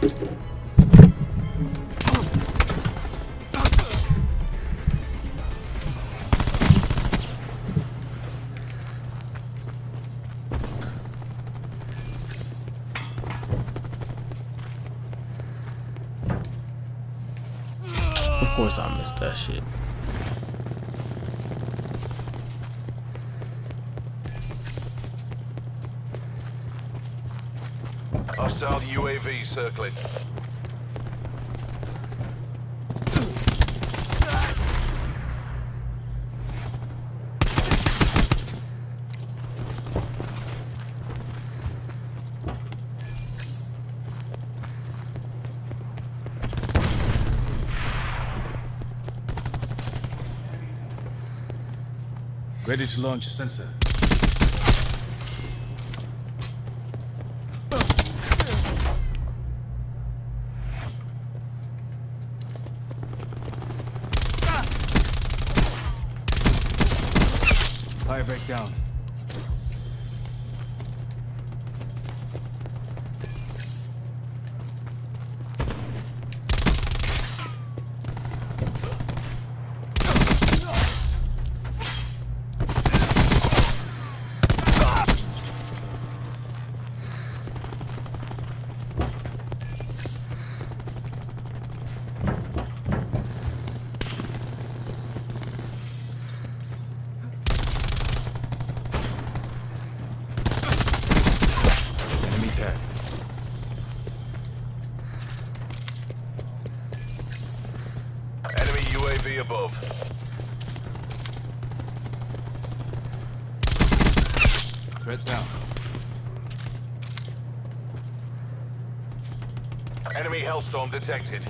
Of course I missed that shit. Hostile UAV circling. Ready to launch sensor. Fire breakdown. Enemy UAV above. Threat down. Enemy Hellstorm detected.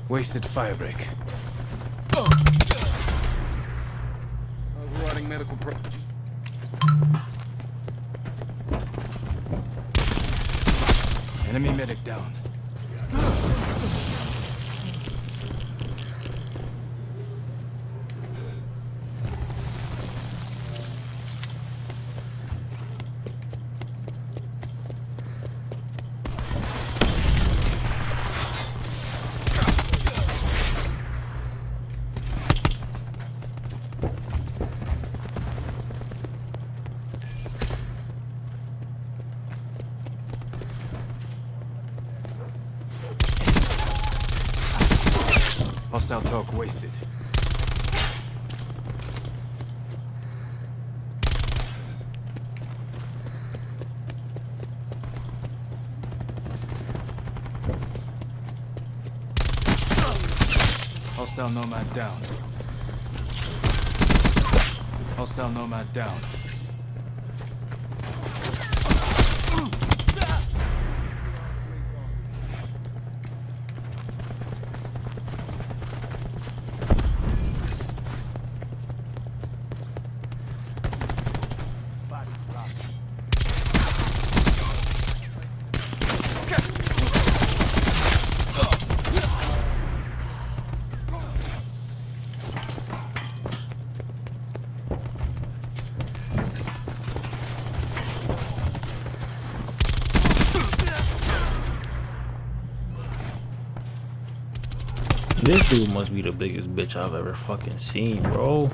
Wasted firebreak. Overriding medical pro. Enemy medic down. Hostile talk wasted. Hostile nomad down. Hostile nomad down. This dude must be the biggest bitch I've ever fucking seen, bro.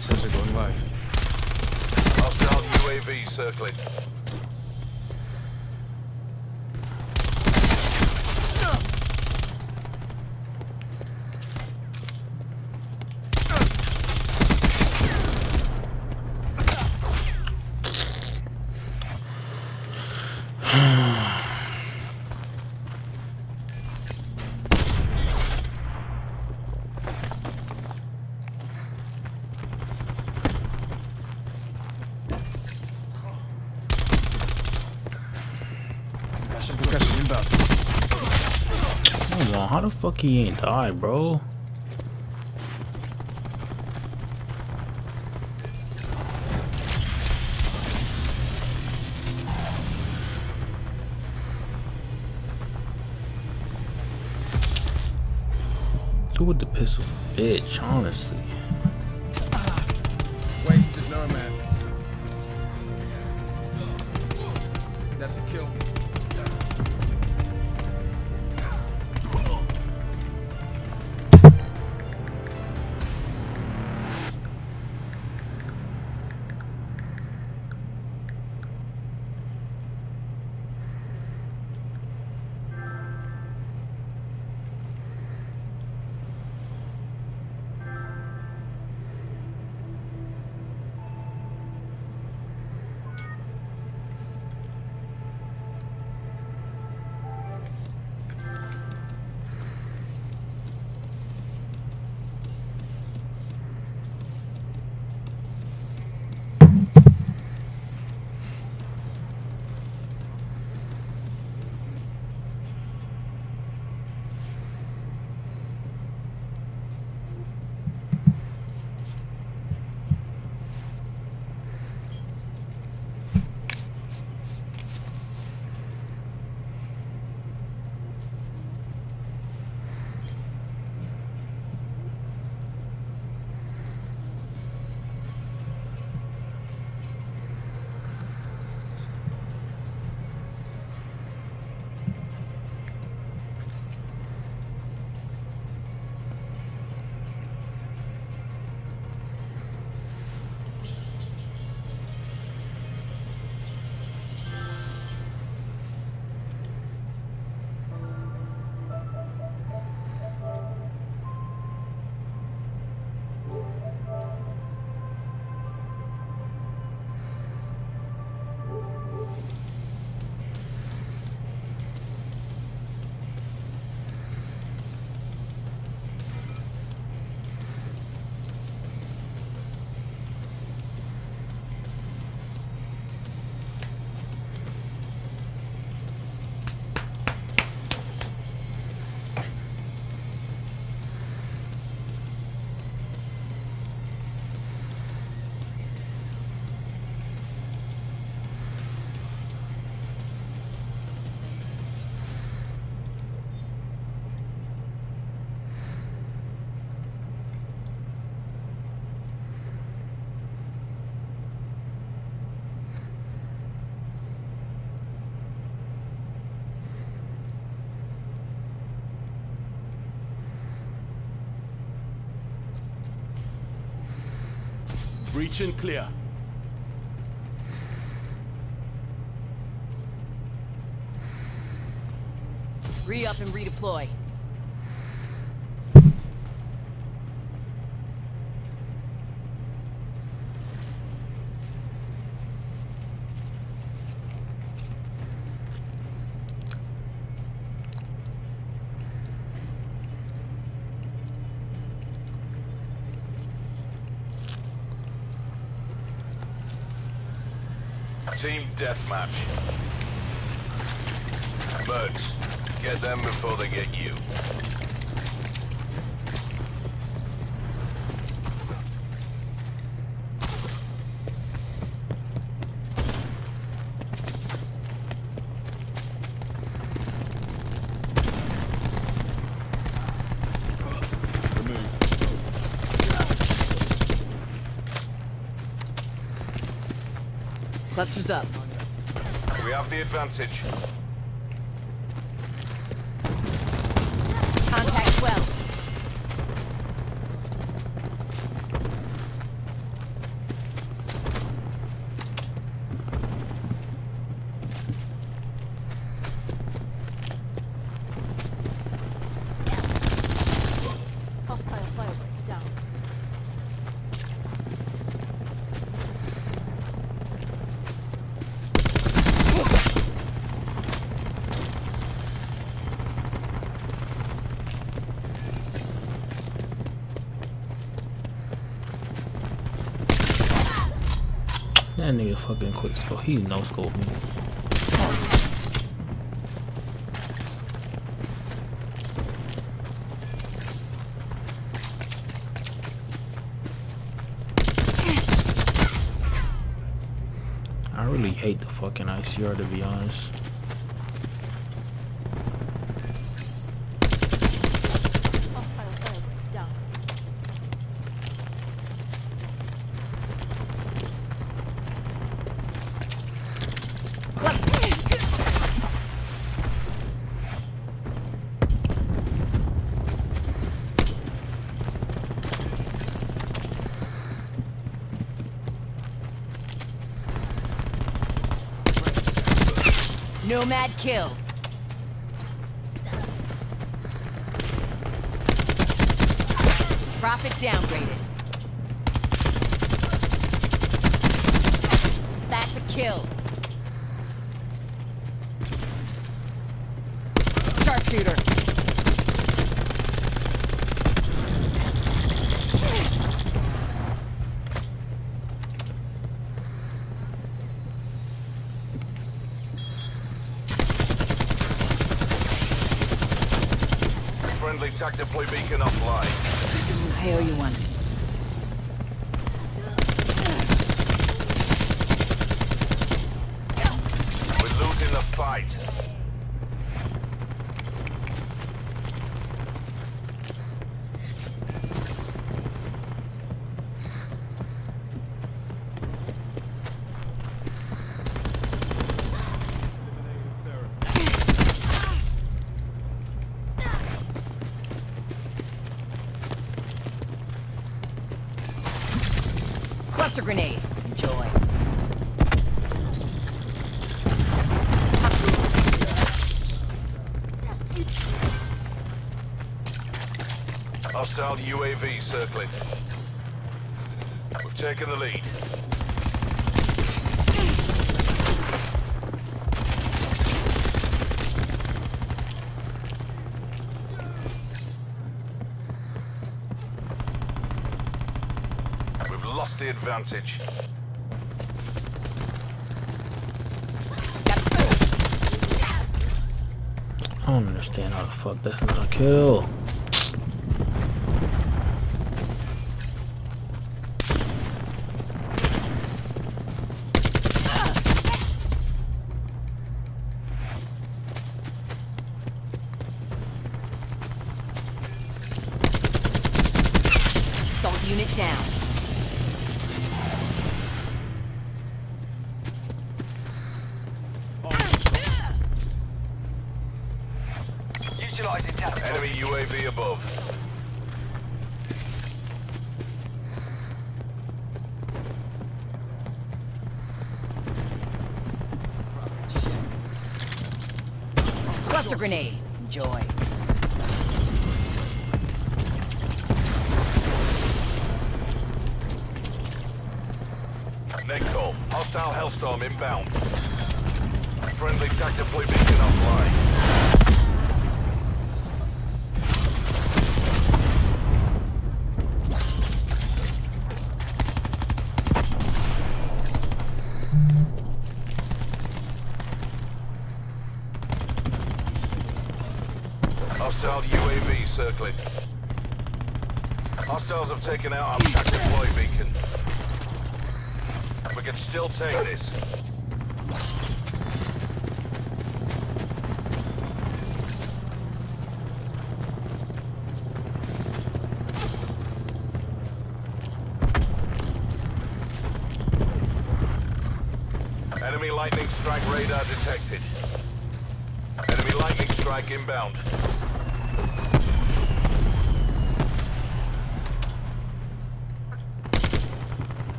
Sensor going live. Hostile UAV circling. Percussion inbound. Come on, how the fuck he ain't died, bro? with the pistols, bitch, honestly. Wasted nomad. That's a kill. Breach and clear. Re-up and redeploy. Team deathmatch. Birds, get them before they get you. Clusters up. We have the advantage. Contact 12. Hostile firebreak down. That nigga fucking quick scope. He no scope me. I really hate the fucking ICR, to be honest. Hostile firebreak. Nomad kill. Prophet downgraded. That's a kill. Sharpshooter. Friendly TAC deploy beacon offline. I owe you one. We're losing the fight. Cluster grenade. Enjoy. Hostile UAV circling. We've taken the lead. We've lost the advantage. I don't understand how the fuck that's not a kill. Assault unit down. Utilizing tactical. Enemy UAV above. Cluster grenade. Enjoy. Net call. Hostile Hellstorm inbound. Friendly TAC deploy beacon offline. Hostile UAV circling. Hostiles have taken out our TAC deploy beacon. We can still take this. Enemy lightning strike radar detected. Enemy lightning strike inbound.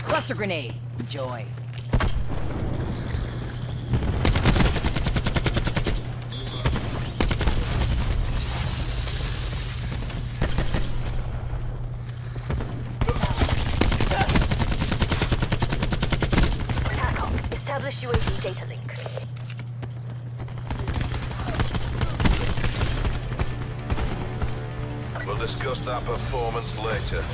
Cluster grenade. Enjoy. TACOM, establish UAV data link. We'll discuss that performance later.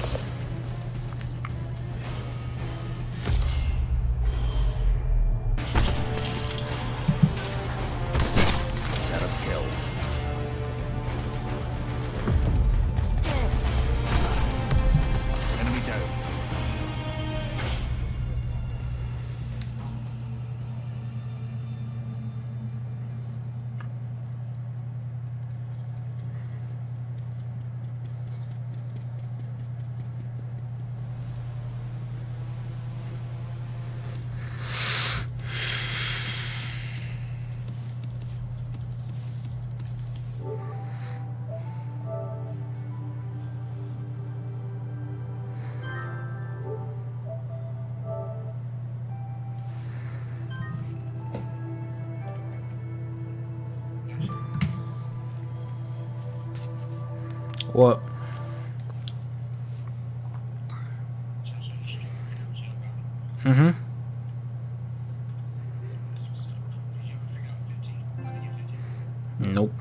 What? Mm-hmm. Nope.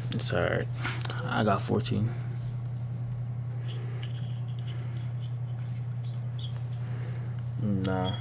It's alright. I got 14. Nah.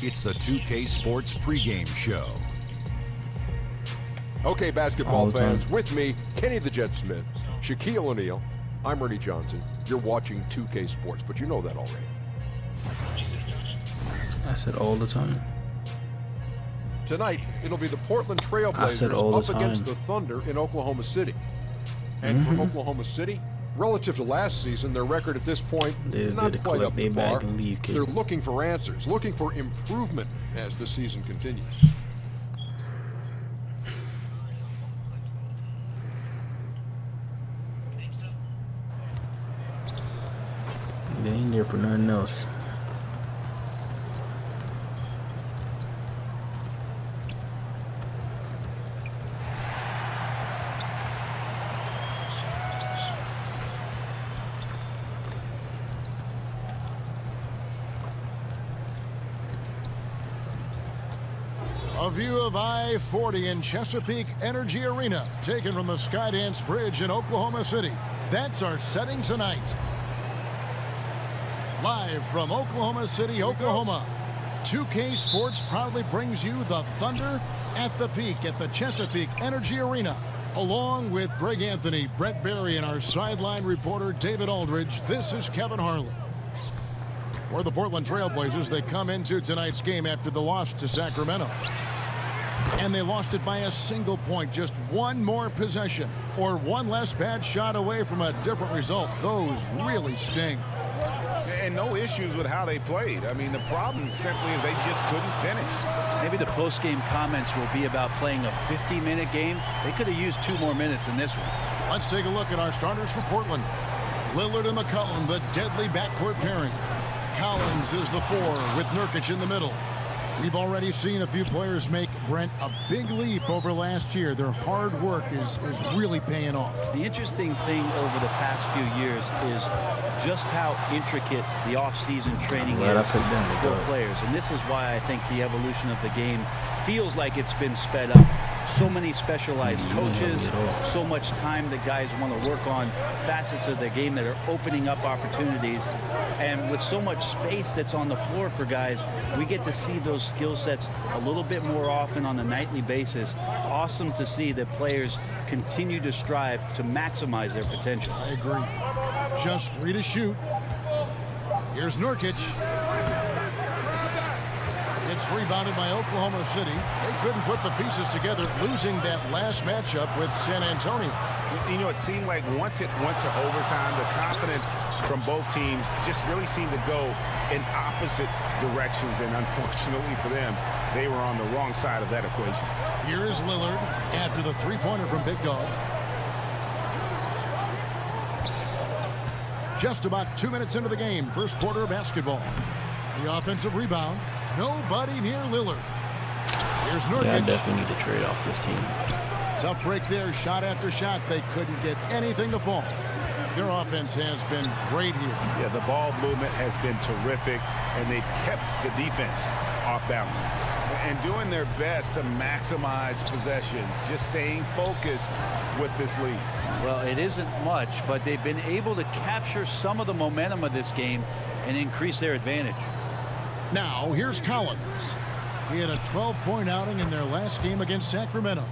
It's the 2K Sports pregame show. Okay, All basketball the time. fans, with me, Kenny the Jet Smith, Shaquille O'Neal, I'm Ernie Johnson. You're watching 2K Sports, but you know that already. I said all the time. Tonight, it'll be the Portland I said all Trailblazers the up against time. the Thunder in Oklahoma City. And for Oklahoma City, relative to last season, their record at this point, They not did quite collect up their to par. bag and leave, kid. They're looking for answers, looking for improvement as the season continues. They ain't there for nothing else. A view of I-40 in Chesapeake Energy Arena, taken from the Skydance Bridge in Oklahoma City. That's our setting tonight. Live from Oklahoma City, Oklahoma, 2K Sports proudly brings you the Thunder at the Peak at the Chesapeake Energy Arena. Along with Greg Anthony, Brett Barry, and our sideline reporter David Aldridge, this is Kevin Harlan. For the Portland Trailblazers, they come into tonight's game after the loss to Sacramento. And they lost it by a single point, just one more possession or one less bad shot away from a different result. Those really sting. And no issues with how they played. I mean, the problem simply is they just couldn't finish. Maybe the post-game comments will be about playing a 50-minute game. They could have used 2 more minutes in this one. Let's take a look at our starters for Portland. Lillard and McCollum, the deadly backcourt pairing. Collins is the 4 with Nurkic in the middle. We've already seen a few players make, Brent, a big leap over last year. Their hard work is really paying off. The interesting thing over the past few years is just how intricate the off-season training Glad I is picked them to for go. players. And this is why I think the evolution of the game feels like it's been sped up So many specialized coaches, so much time that guys want to work on facets of their game that are opening up opportunities. And with so much space that's on the floor for guys, we get to see those skill sets a little bit more often on a nightly basis. Awesome to see that players continue to strive to maximize their potential. I agree. Just 3 to shoot. Here's Nurkic. It's rebounded by Oklahoma City. They couldn't put the pieces together, losing that last matchup with San Antonio. You know, it seemed like once it went to overtime, the confidence from both teams just really seemed to go in opposite directions. And unfortunately for them, they were on the wrong side of that equation. Here is Lillard after the three-pointer from Big Dog. Just about 2 minutes into the game, first quarter of basketball. The offensive rebound. Nobody near Lillard. Here's Nurkic. Yeah, I definitely need to trade off this team. Tough break there, shot after shot. They couldn't get anything to fall. Their offense has been great here. Yeah, the ball movement has been terrific, and they've kept the defense off balance. And doing their best to maximize possessions, just staying focused with this lead. Well, it isn't much, but they've been able to capture some of the momentum of this game and increase their advantage. Now, here's Collins. He had a 12-point outing in their last game against Sacramento.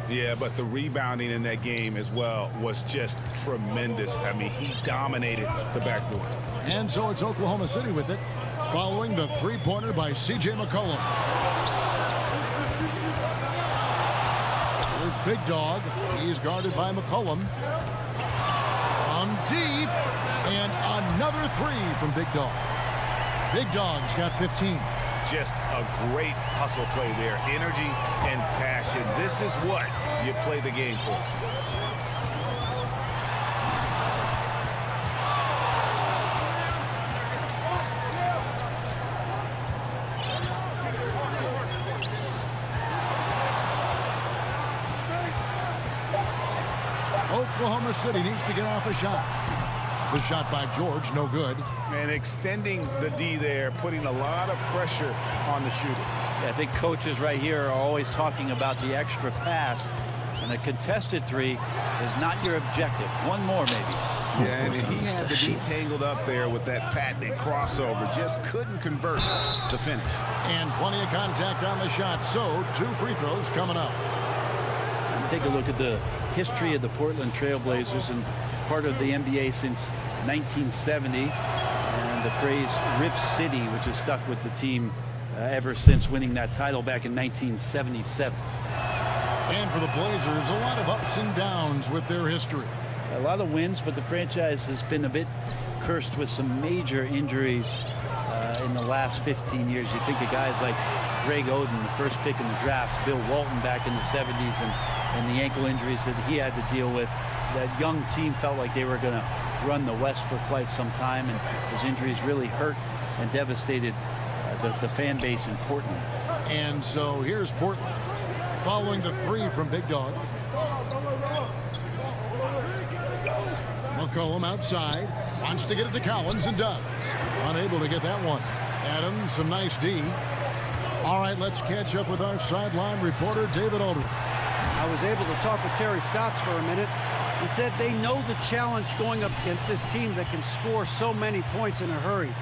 Yeah, but the rebounding in that game as well was just tremendous. I mean, he dominated the backboard. And so it's Oklahoma City with it, following the three-pointer by C.J. McCollum. Here's Big Dog. He's guarded by McCollum. From deep, and another three from Big Dog. Big Dog's got 15. Just a great hustle play there. Energy and passion. This is what you play the game for. Oklahoma City needs to get off a shot. The shot by George, no good. And extending the D there, putting a lot of pressure on the shooter. Yeah, I think coaches right here are always talking about the extra pass. And a contested three is not your objective. One more, maybe. Yeah, and he had the D tangled up there with that patented crossover. Just couldn't convert the finish. And plenty of contact on the shot. So, 2 free throws coming up. And take a look at the history of the Portland Trailblazers, and part of the NBA since 1970, and the phrase Rip City, which has stuck with the team ever since winning that title back in 1977. And for the Blazers, a lot of ups and downs with their history. A lot of wins, but the franchise has been a bit cursed with some major injuries in the last 15 years. You think of guys like Greg Oden, the first pick in the draft, Bill Walton back in the 70s, and the ankle injuries that he had to deal with. That young team felt like they were going to run the West for quite some time, and those injuries really hurt and devastated the fan base in Portland. And so here's Portland following the three from Big Dog. McCollum outside, wants to get it to Collins and does. Unable to get that one. Adams, some nice D. All right, let's catch up with our sideline reporter, David Aldridge. I was able to talk with Terry Stotts for a minute. He said they know the challenge going up against this team that can score so many points in a hurry.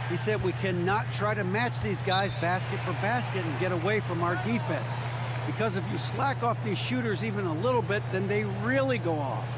He said we cannot try to match these guys basket for basket and get away from our defense. Because if you slack off these shooters even a little bit, then they really go off.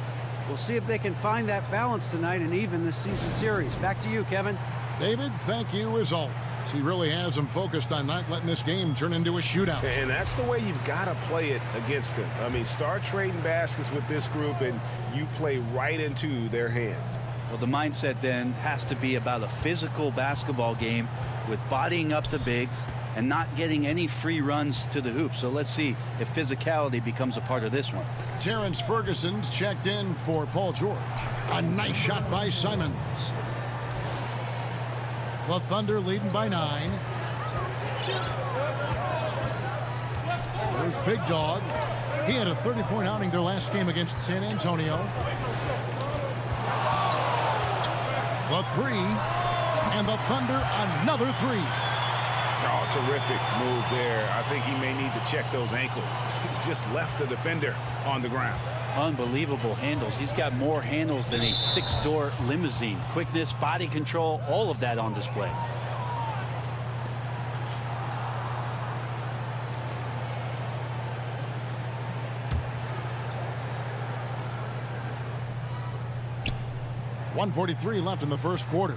We'll see if they can find that balance tonight and even this season series. Back to you, Kevin. David, thank you as always. He really has them focused on not letting this game turn into a shootout. And that's the way you've got to play it against them. I mean, start trading baskets with this group and you play right into their hands. Well, the mindset then has to be about a physical basketball game with bodying up the bigs and not getting any free runs to the hoop. So let's see if physicality becomes a part of this one. Terrence Ferguson's checked in for Paul George. A nice shot by Simons. The Thunder leading by 9. There's Big Dog. He had a 30-point outing their last game against San Antonio. The three, and the Thunder another three. Oh, terrific move there. I think he may need to check those ankles. He's just left the defender on the ground. Unbelievable handles. He's got more handles than a 6-door limousine. Quickness, body control, all of that on display. .143 left in the first quarter.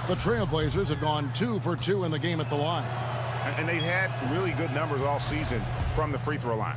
The Trailblazers have gone 2 for 2 in the game at the line. And they've had really good numbers all season from the free throw line.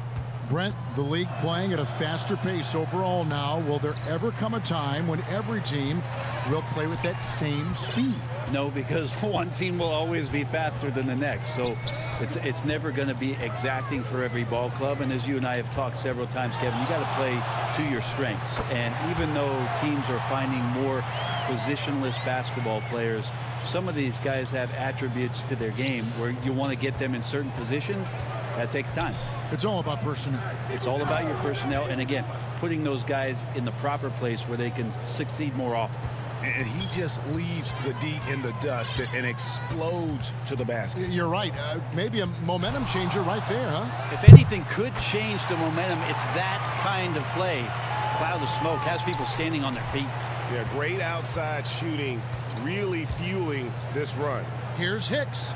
Brent, the league playing at a faster pace overall now. Will there ever come a time when every team will play with that same speed? No, because one team will always be faster than the next. So it's never going to be exacting for every ball club. And as you and I have talked several times, Kevin, you got to play to your strengths. And even though teams are finding more positionless basketball players, some of these guys have attributes to their game where you want to get them in certain positions. That takes time. It's all about personnel. It's all about your personnel. And again, putting those guys in the proper place where they can succeed more often. And he just leaves the D in the dust and explodes to the basket. You're right. Maybe a momentum changer right there, huh? If anything could change the momentum, it's that kind of play. Cloud of smoke has people standing on their feet. Yeah, great outside shooting, really fueling this run. Here's Hicks.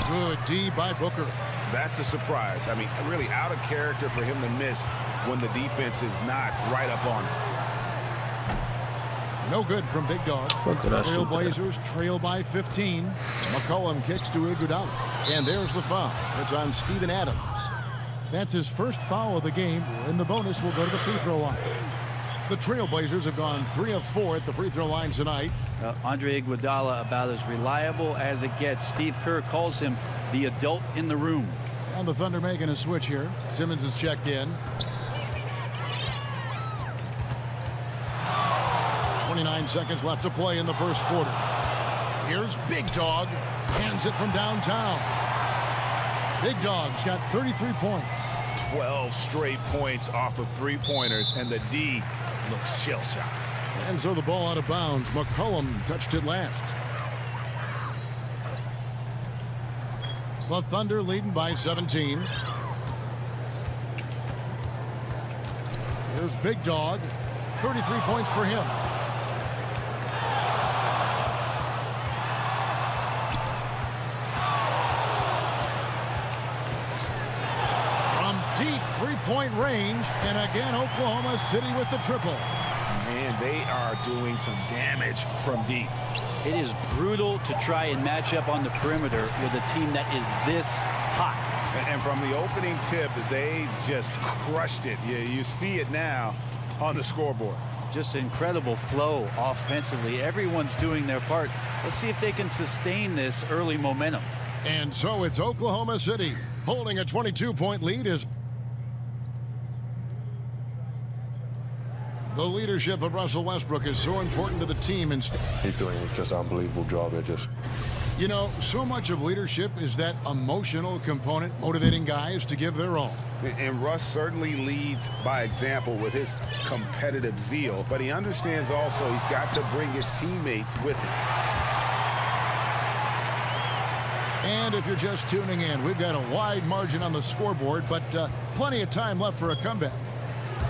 Good D by Booker. That's a surprise. I mean, really out of character for him to miss when the defense is not right up on him. No good from Big Dog. Trailblazers trail by 15. McCollum kicks to Iguodala. And there's the foul. It's on Steven Adams. That's his first foul of the game, and the bonus will go to the free throw line. The Trailblazers have gone 3 of 4 at the free throw line tonight. Andre Iguodala about as reliable as it gets. Steve Kerr calls him the adult in the room. And the Thunder making a switch here. Simmons is checked in. 29 seconds left to play in the first quarter. Here's Big Dog. Hands it from downtown. Big Dog's got 33 points. 12 straight points off of three-pointers, and the D looks shell-shocked. And so the ball out of bounds. McCollum touched it last. The Thunder leading by 17. Here's Big Dog. 33 points for him. From deep three-point range, and again Oklahoma City with the triple. Man, they are doing some damage from deep. It is brutal to try and match up on the perimeter with a team that is this hot. And from the opening tip, they just crushed it. You see it now on the scoreboard. Just incredible flow offensively. Everyone's doing their part. Let's see if they can sustain this early momentum. And so it's Oklahoma City holding a 22-point lead. Is the leadership of Russell Westbrook is so important to the team. And he's doing just an unbelievable job. You know, so much of leadership is that emotional component, motivating guys to give their all. And Russ certainly leads by example with his competitive zeal, but he understands also he's got to bring his teammates with him. And if you're just tuning in, we've got a wide margin on the scoreboard, but plenty of time left for a comeback.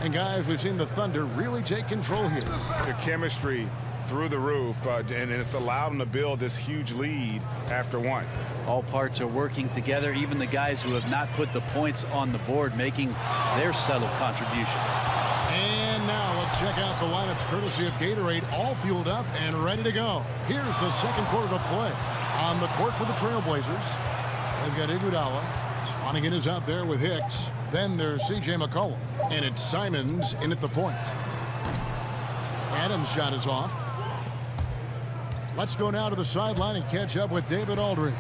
And guys, we've seen the Thunder really take control here. The chemistry through the roof, and it's allowed them to build this huge lead after one. All parts are working together, even the guys who have not put the points on the board making their subtle contributions. And now let's check out the lineups courtesy of Gatorade, all fueled up and ready to go. Here's the second quarter to play. On the court for the Trailblazers, they've got Iguodala. Swanigan is out there with Hicks. Then there's C.J. McCollum, and it's Simons in at the point. Adams' shot is off. Let's go now to the sideline and catch up with David Aldridge.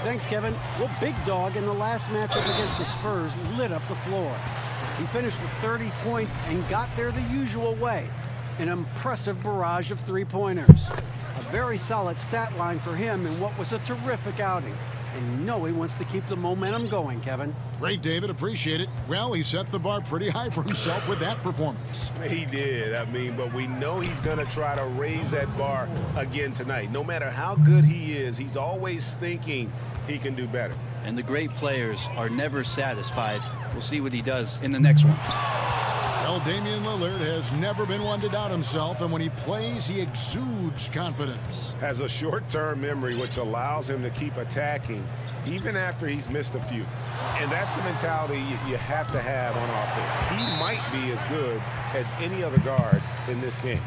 Thanks, Kevin. Well, Big Dog in the last matchup against the Spurs lit up the floor. He finished with 30 points and got there the usual way. An impressive barrage of three-pointers. A very solid stat line for him in what was a terrific outing. And you know he wants to keep the momentum going, Kevin. Great, David. Appreciate it. Well, he set the bar pretty high for himself with that performance. He did. I mean, but we know he's going to try to raise that bar again tonight. No matter how good he is, he's always thinking he can do better. And the great players are never satisfied. We'll see what he does in the next one. Well, Damian Lillard has never been one to doubt himself, and when he plays, he exudes confidence. Has a short-term memory, which allows him to keep attacking even after he's missed a few. And that's the mentality you have to have on offense. He might be as good as any other guard in this game.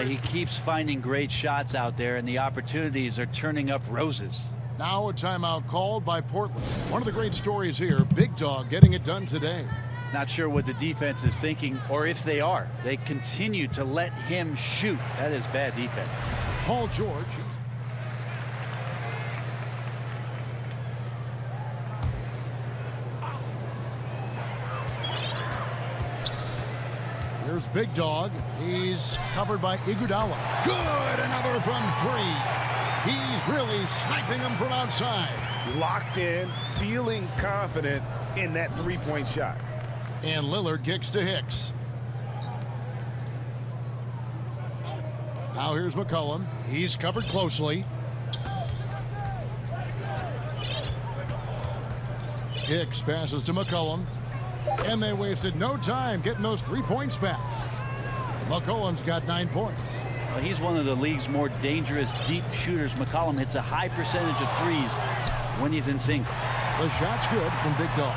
He keeps finding great shots out there, and the opportunities are turning up roses. Now a timeout called by Portland. One of the great stories here, Big Dog getting it done today. Not sure what the defense is thinking, or if they are. They continue to let him shoot. That is bad defense. Paul George. Here's Big Dog. He's covered by Iguodala. Good, another from three. He's really sniping them from outside. Locked in, feeling confident in that three-point shot. And Lillard kicks to Hicks. Now here's McCollum. He's covered closely. Hicks passes to McCollum. And they wasted no time getting those 3 points back. McCollum's got 9 points. Well, he's one of the league's more dangerous deep shooters. McCollum hits a high percentage of threes when he's in sync. The shot's good from Big Dog.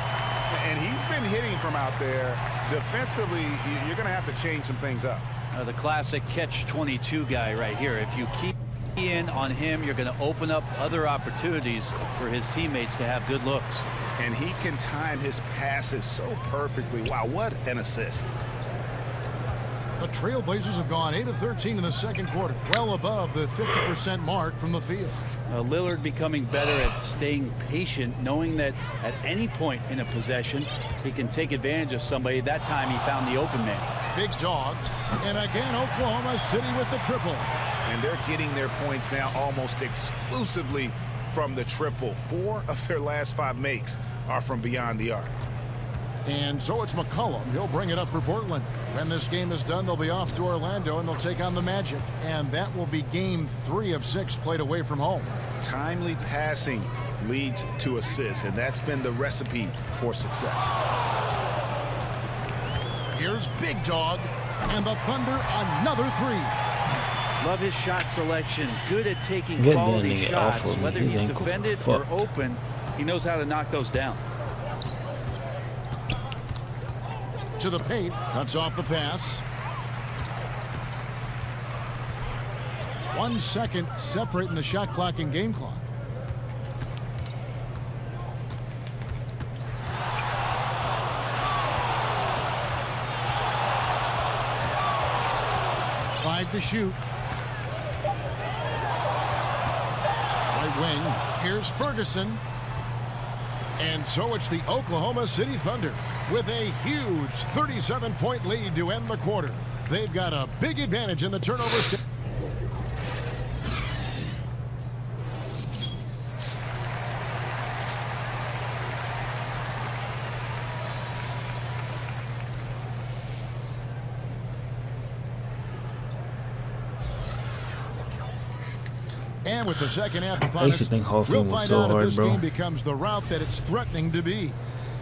And he's been hitting from out there. Defensively, you're going to have to change some things up. The classic catch-22 guy right here. If you keep in on him, you're going to open up other opportunities for his teammates to have good looks. And he can time his passes so perfectly. Wow, what an assist. The Trailblazers have gone 8 of 13 in the second quarter, well above the 50% mark from the field. Lillard becoming better at staying patient, knowing that at any point in a possession, he can take advantage of somebody. That time he found the open man. Big Dog. And again, Oklahoma City with the triple. And they're getting their points now almost exclusively from the triple. 4 of their last 5 makes are from beyond the arc. And so it's McCollum. He'll bring it up for Portland. When this game is done, they'll be off to Orlando, and they'll take on the Magic. And that will be game 3 of 6 played away from home. Timely passing leads to assists, and that's been the recipe for success. Here's Big Dog, and the Thunder another 3. Love his shot selection. Good at taking quality shots. Whether he's defended or open, he knows how to knock those down. To the paint, cuts off the pass. 1 second separating the shot clock and game clock. Five to shoot. Right wing. Here's Ferguson. And so it's the Oklahoma City Thunder with a huge 37-point lead to end the quarter. They've got a big advantage in the turnover. And with the second half upon us, we'll find out if this game becomes the route that it's threatening to be.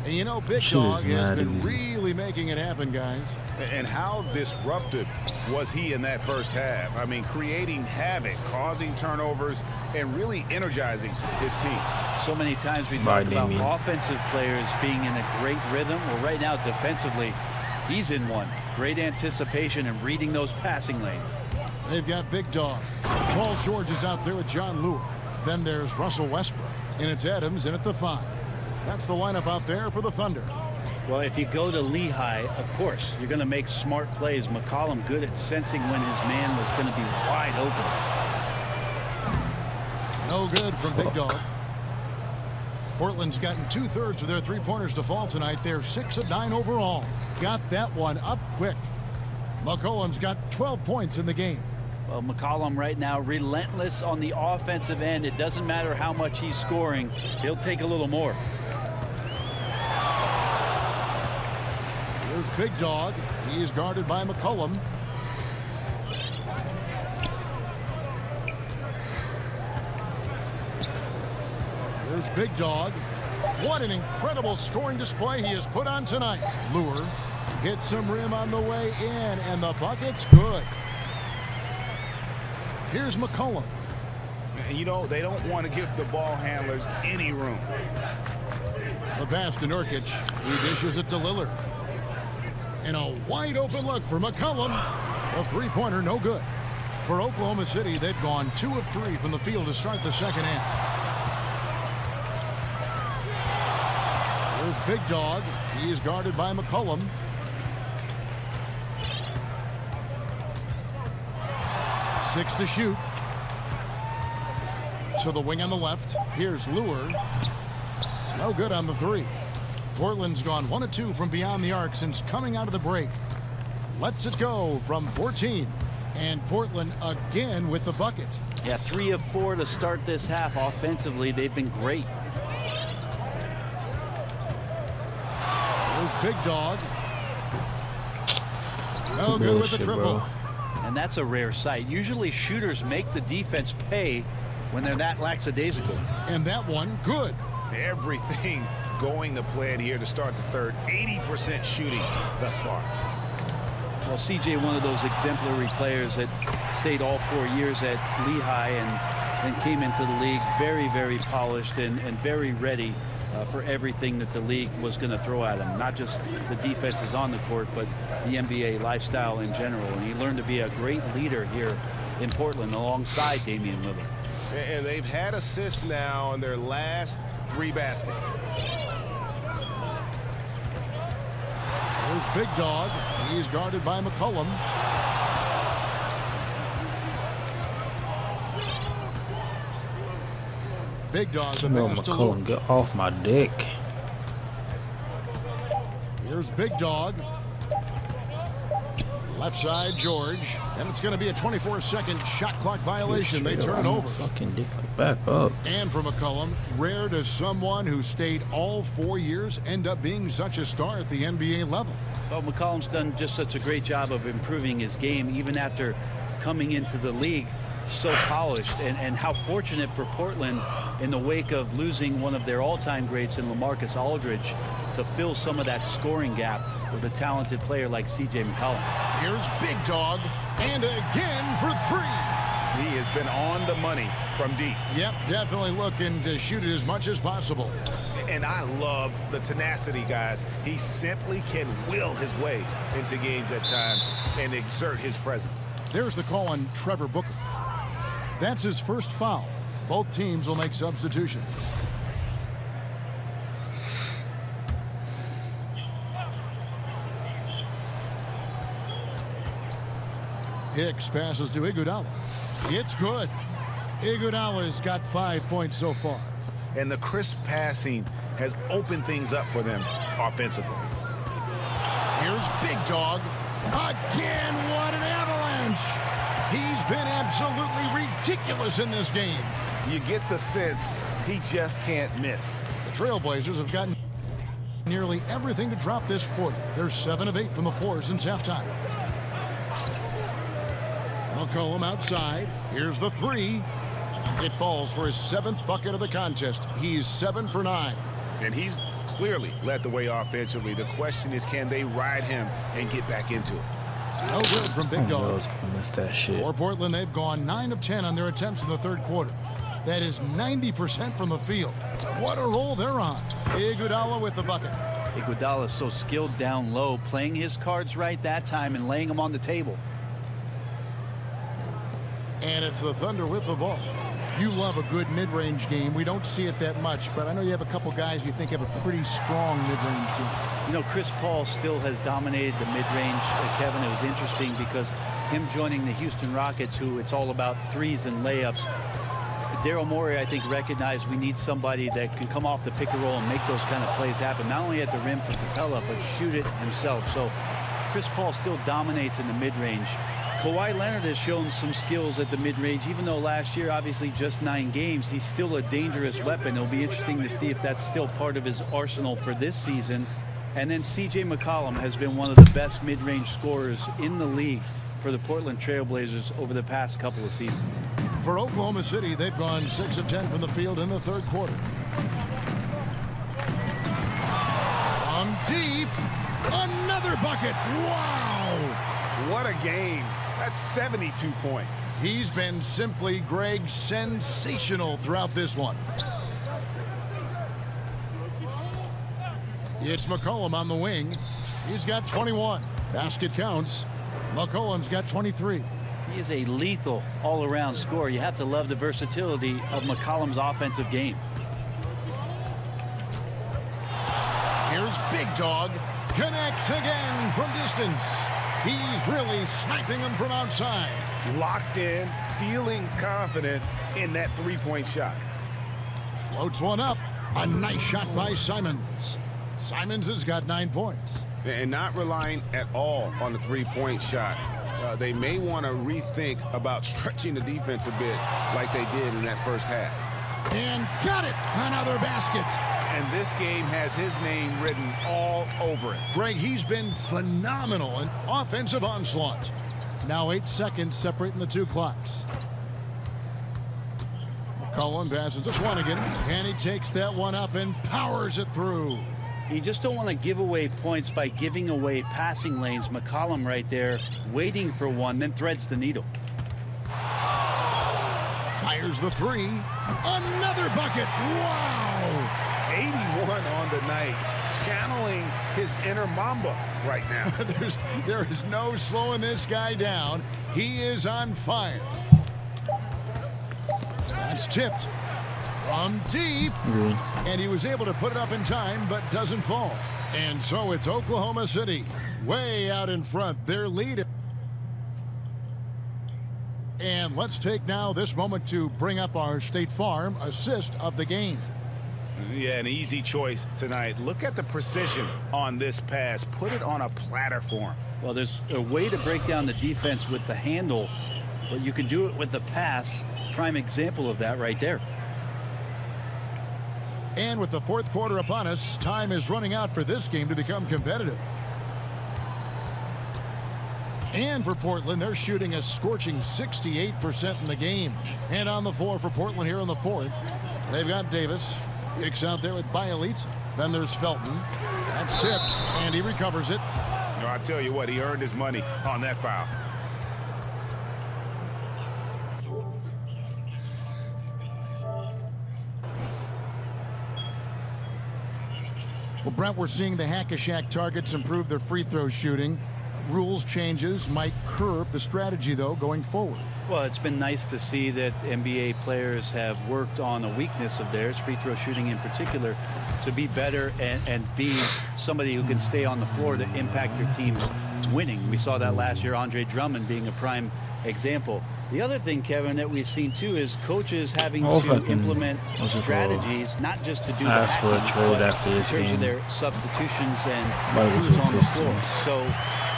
And you know, Big Dog has been really making it happen, guys. And how disruptive was he in that first half? I mean, creating havoc, causing turnovers, and really energizing his team. So many times we talk about offensive players being in a great rhythm. Well, right now, defensively, he's in one. Great anticipation and reading those passing lanes. They've got Big Dog. Paul George is out there with John Lewis. Then there's Russell Westbrook. And it's Adams in at the 5. That's the lineup out there for the Thunder. Well, if you go to Lehigh, of course, you're going to make smart plays. McCollum good at sensing when his man was going to be wide open. No good from Big Dog. Portland's gotten 2/3 of their three-pointers to fall tonight. They're 6 of 9 overall. Got that one up quick. McCollum's got 12 points in the game. Well, McCollum right now relentless on the offensive end. It doesn't matter how much he's scoring. He'll take a little more. Here's Big Dog. He is guarded by McCollum. Here's Big Dog. What an incredible scoring display he has put on tonight. Lure hits some rim on the way in, and the bucket's good. Here's McCollum. You know, they don't want to give the ball handlers any room. The pass to Nurkic. He dishes it to Lillard. And a wide open look for McCollum. A three-pointer, no good. For Oklahoma City, they've gone 2 of 3 from the field to start the second half. There's Big Dog. He is guarded by McCollum. Six to shoot. To the wing on the left. Here's Lure. No good on the three. Portland's gone 1 of 2 from beyond the arc since coming out of the break. Lets it go from 14. And Portland again with the bucket. Yeah, 3 of 4 to start this half. Offensively, they've been great. There's Big Dog. No good with the triple. And that's a rare sight. Usually shooters make the defense pay when they're that lackadaisical. And that one, good. Everything going to plan here to start the third. 80% shooting thus far. Well, CJ, one of those exemplary players that stayed all 4 years at Lehigh and then came into the league very, very polished and very ready for everything that the league was going to throw at him. Not just the defenses on the court, but the NBA lifestyle in general. And he learned to be a great leader here in Portland alongside Damian Lillard. And they've had assists now on their last 3 baskets. There's Big Dog. He's guarded by McCollum. Big Dog. No, McCollum, get off my dick. Here's Big Dog. Left side, George. And it's going to be a 24-second shot clock violation. They turn it over. Fucking dick, like, back up. And for McCollum, rare does someone who stayed all 4 years end up being such a star at the NBA level. Well, McCollum's done just such a great job of improving his game even after coming into the league so polished. And how fortunate for Portland in the wake of losing one of their all-time greats in LaMarcus Aldridge to fill some of that scoring gap with a talented player like CJ McCollum. Here's Big Dog, and again for 3. He has been on the money from deep. Yep, definitely looking to shoot it as much as possible. And I love the tenacity, guys. He simply can will his way into games at times and exert his presence. There's the call on Trevor Booker. That's his first foul. Both teams will make substitutions. Hicks passes to Iguodala. It's good. Iguodala's got 5 points so far. And the crisp passing has opened things up for them offensively. Here's Big Dog. Again, what an avalanche. He's been absolutely ridiculous in this game. You get the sense he just can't miss. The Trailblazers have gotten nearly everything to drop this quarter. They're 7 of 8 from the floor since halftime. McCollum outside. Here's the 3. It falls for his 7th bucket of the contest. He's 7 for 9. And he's clearly led the way offensively. The question is, can they ride him and get back into it? No good from Big Dog. I was gonna miss that shit. For Portland, they've gone 9 of 10 on their attempts in the third quarter. That is 90% from the field. What a roll they're on. Iguodala with the bucket. Iguodala is so skilled down low, playing his cards right that time and laying them on the table. And it's the Thunder with the ball. You love a good mid-range game. We don't see it that much, but I know you have a couple guys you think have a pretty strong mid-range game. You know, Chris Paul still has dominated the mid-range. Kevin, it was interesting because him joining the Houston Rockets, who it's all about threes and layups. Daryl Morey, I think, recognized we need somebody that can come off the pick and roll and make those kind of plays happen, not only at the rim for Capella, but shoot it himself. So Chris Paul still dominates in the mid-range Kawhi Leonard has shown some skills at the mid-range. Even though last year, obviously, just 9 games, he's still a dangerous weapon. It'll be interesting to see if that's still part of his arsenal for this season. And then C.J. McCollum has been one of the best mid-range scorers in the league for the Portland Trail Blazers over the past couple of seasons. For Oklahoma City, they've gone 6 of 10 from the field in the third quarter. From deep, another bucket. Wow! What a game. That's 72 points. He's been simply, Greg, sensational throughout this one. It's McCollum on the wing. He's got 21. Basket counts. McCollum's got 23. He is a lethal all-around scorer. You have to love the versatility of McCollum's offensive game. Here's Big Dog. Connects again from distance. He's really sniping them from outside. Locked in, feeling confident in that three-point shot. Floats one up. A nice shot by Simons. Simons has got 9 points. And not relying at all on the three-point shot. They may want to rethink about stretching the defense a bit like they did in that first half. And got it. Another basket. And this game has his name written all over it. Greg, he's been phenomenal in offensive onslaught. Now 8 seconds separating the 2 clocks. McCollum passes to Swanigan, and he takes that one up and powers it through. You just don't want to give away points by giving away passing lanes. McCollum right there waiting for one, then threads the needle. Fires the 3. Another bucket. Wow! 81 on the night. Channeling his inner Mamba right now. There is no slowing this guy down. He is on fire. That's tipped from deep. And he was able to put it up in time, but doesn't fall. And so it's Oklahoma City way out in front. Their lead. And let's take now this moment to bring up our State Farm assist of the game. Yeah, an easy choice tonight. Look at the precision on this pass. Put it on a platter for him. Well, there's a way to break down the defense with the handle, but you can do it with the pass. Prime example of that right there. And with the fourth quarter upon us, time is running out for this game to become competitive. And for Portland, they're shooting a scorching 68% in the game. And on the floor for Portland here in the fourth, they've got Davis. Kicks out there with Bielitsa. Then there's Felton. That's tipped, and he recovers it. No, I tell you what, he earned his money on that foul. Well, Brent, we're seeing the Hack-a-Shack targets improve their free throw shooting. Rules changes might curb the strategy, though, going forward. Well, it's been nice to see that NBA players have worked on a weakness of theirs, free throw shooting in particular, to be better and be somebody who can stay on the floor to impact your team's winning. We saw that last year, Andre Drummond being a prime example. The other thing, Kevin, that we've seen too is coaches having to implement strategies, not just to do the hacking, in terms of their substitutions and who's on the floor. So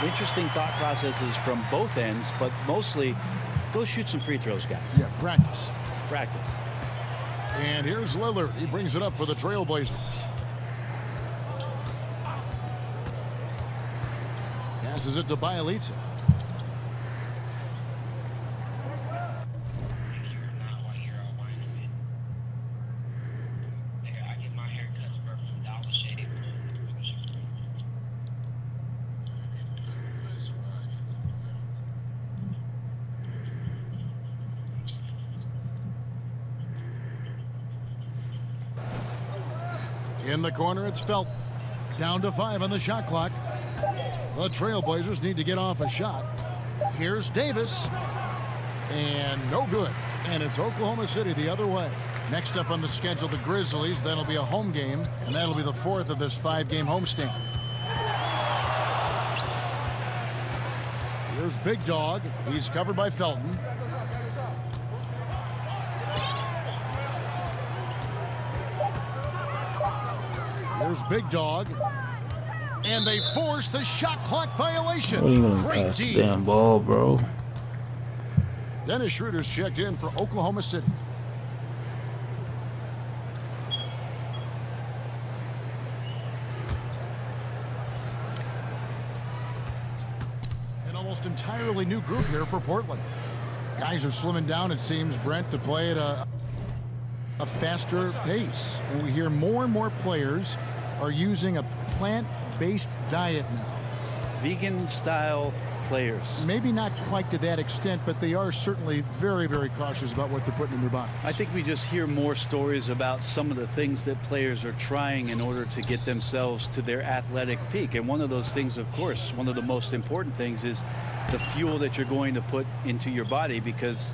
interesting thought processes from both ends, but mostly go shoot some free throws, guys. Yeah, practice. Practice. And here's Lillard. He brings it up for the Trailblazers. Passes it to Bielitsa. In the corner, it's Felton. Down to 5 on the shot clock. The Trailblazers need to get off a shot. Here's Davis. And no good. And it's Oklahoma City the other way. Next up on the schedule, the Grizzlies. That'll be a home game, and that'll be the 4th of this 5-game homestand. Here's Big Dog. He's covered by Felton. Here's Big Dog. And they force the shot clock violation. What are you gonna pass the damn ball, bro? Dennis Schroeder's checked in for Oklahoma City. An almost entirely new group here for Portland. Guys are slimming down, it seems, Brent, to play at a faster pace. And we hear more and more players are using a plant-based diet now. Vegan-style players. Maybe not quite to that extent, but they are certainly very, very cautious about what they're putting in their bodies. I think we just hear more stories about some of the things that players are trying in order to get themselves to their athletic peak. And one of those things, of course, one of the most important things is the fuel that you're going to put into your body, because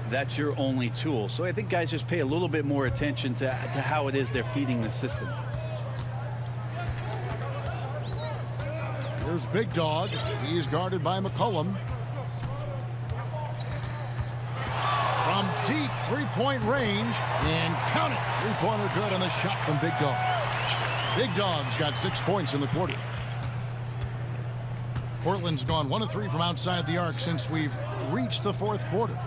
that's your only tool. So I think guys just pay a little bit more attention to how it is they're feeding the system. Here's Big Dog. He's guarded by McCollum. From deep three-point range, and count it. Three-pointer good on the shot from Big Dog. Big Dog's got 6 points in the quarter. Portland's gone 1 of 3 from outside the arc since we've reached the fourth quarter.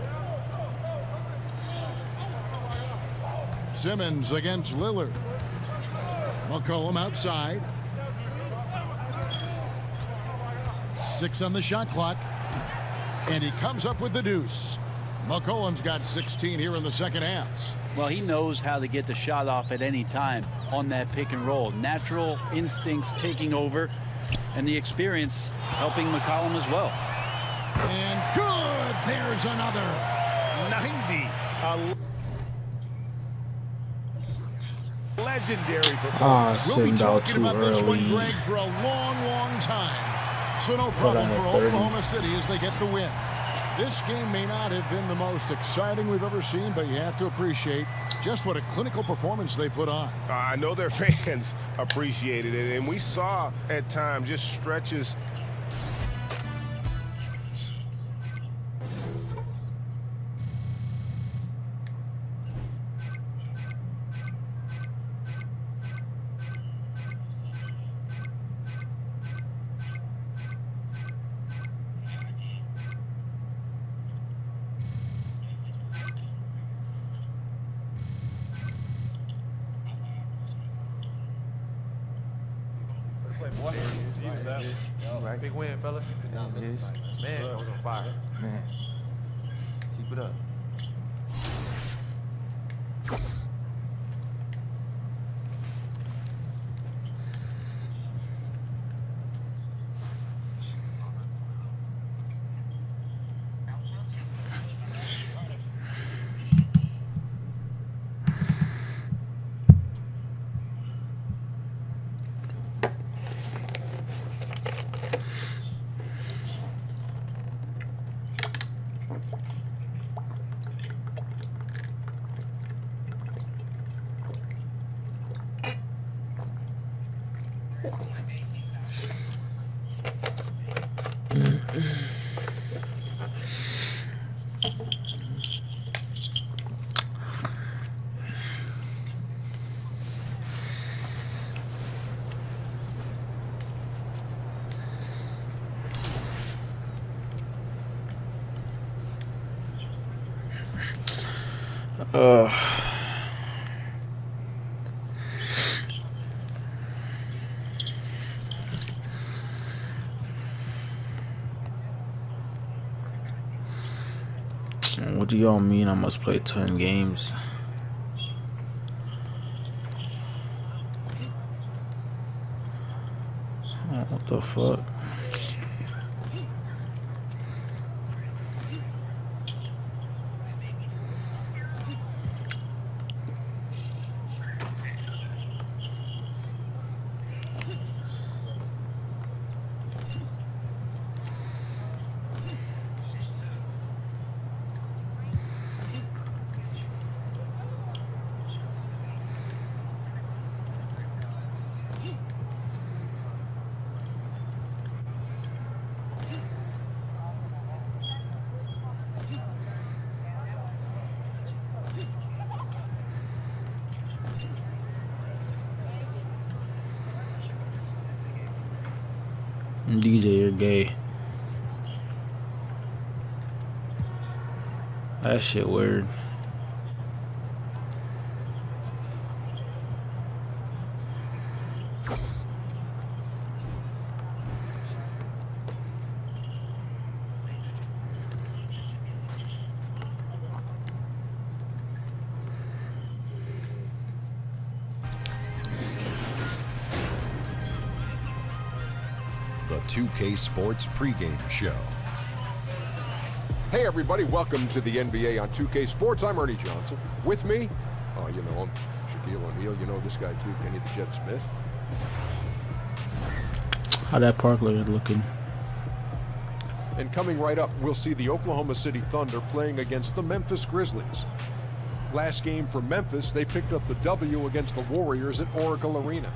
Simmons against Lillard. McCollum outside. 6 on the shot clock. And he comes up with the deuce. McCollum's got 16 here in the second half. Well, he knows how to get the shot off at any time on that pick and roll. Natural instincts taking over, and the experience helping McCollum as well. And good! There's another. 90. Legendary performance. We'll be talking about this one, Greg, for a long, long time. So no problem for Oklahoma City as they get the win. This game may not have been the most exciting we've ever seen, but you have to appreciate just what a clinical performance they put on. I know their fans appreciated it, and we saw at times just stretches. Big win, fellas. Man, I was on fire. Man, keep it up. What do y'all mean I must play 10 games? Oh, what the fuck? DJ, you're gay. That shit weird. The 2K Sports pregame show. Hey everybody, welcome to the NBA on 2K Sports. I'm Ernie Johnson. With me, oh, you know him, Shaquille O'Neal. You know this guy too, Kenny the Jet Smith. How that Parkler is looking. And coming right up, we'll see the Oklahoma City Thunder playing against the Memphis Grizzlies. Last game for Memphis, they picked up the W against the Warriors at Oracle Arena.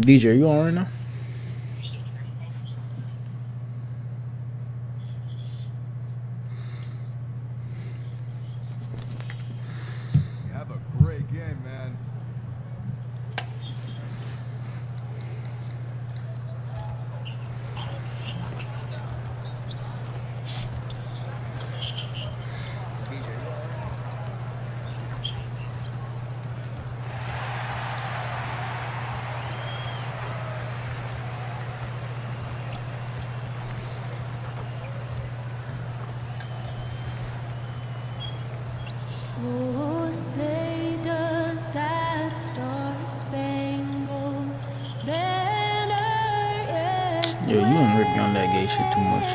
DJ, you on right now? Have a great game, man. Oh, say does that star-spangled banner yet Yeah, you and Ricky on that gay shit too much.